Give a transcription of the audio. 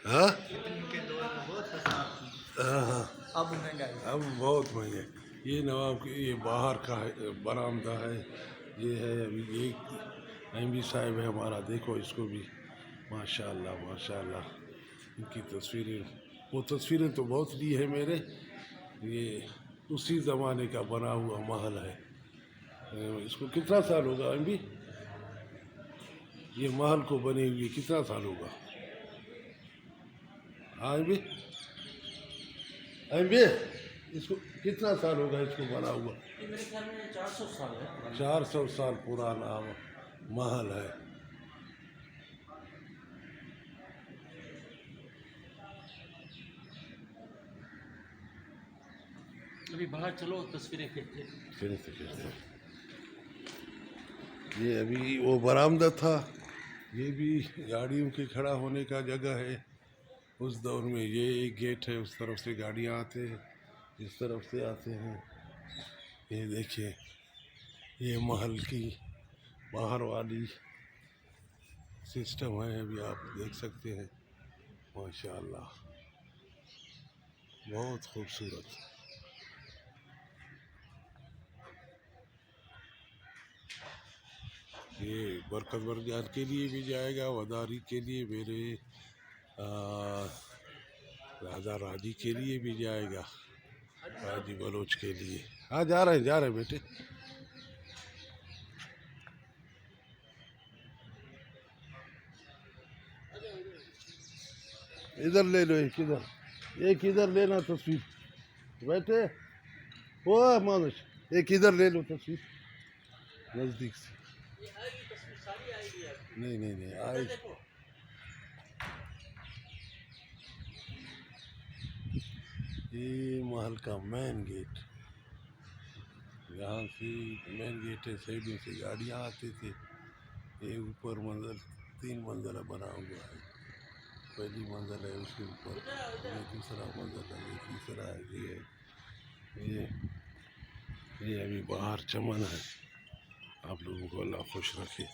ہاں ہاں ہاں اب بہت مہنگے. یہ نواب کے یہ باہر کا ہے برآمدہ ہے. یہ ہے ابھی ایک ایم بی صاحب ہے ہمارا. دیکھو اس کو بھی ماشاء اللہ ماشاء اللہ. ان کی تصویریں وہ تصویریں تو بہت لی ہے میرے. یہ اسی زمانے کا بنا ہوا محل ہے. اس کو کتنا سال ہوگا ایم بی؟ یہ محل کو بنے ہوئے کتنا سال ہوگا؟ ہاں ایم بی ایم بی اس کو کتنا سال ہوگا اس کو بنا ہوا؟ میرے خیال میں 400 سال ہے. 400 سال پرانا محل ہے. ابھی باہر چلو تصویریں کھینچتے. کھیلتے. یہ ابھی وہ برآمدہ تھا. یہ بھی گاڑیوں کے کھڑا ہونے کا جگہ ہے. اس دور میں یہ ایک گیٹ ہے. اس طرف سے گاڑیاں آتے ہیں اس طرف سے آتے ہیں. یہ دیکھیے یہ محل کی باہر والی سسٹم ہے. ابھی آپ دیکھ سکتے ہیں ماشاء اللہ بہت خوبصورت. یہ برکت برجات کے لیے بھی جائے گا. وداری کے لیے میرے راجا راجی کے لیے بھی جائے گا. راجی بلوچ کے لیے. ہاں جا رہے ہیں بیٹے. ادھر لے لو. ایک ادھر لینا تصویر. بیٹے وہ مانوش ایک ادھر لے لو تصویر نزدیک سے. نہیں آئے. یہ محل کا مین گیٹ. یہاں سے مین گیٹ ہے. سائڈوں سے گاڑیاں آتے تھے. یہ اوپر منزل 3 منزلہ بنا ہوا ہے. پہلی منزل ہے اس کے اوپر. یہ دوسرا منزل ہے. یہ تیسرا ہے. یہ ابھی باہر چمن ہے. آپ لوگوں کو اللہ خوش رکھے.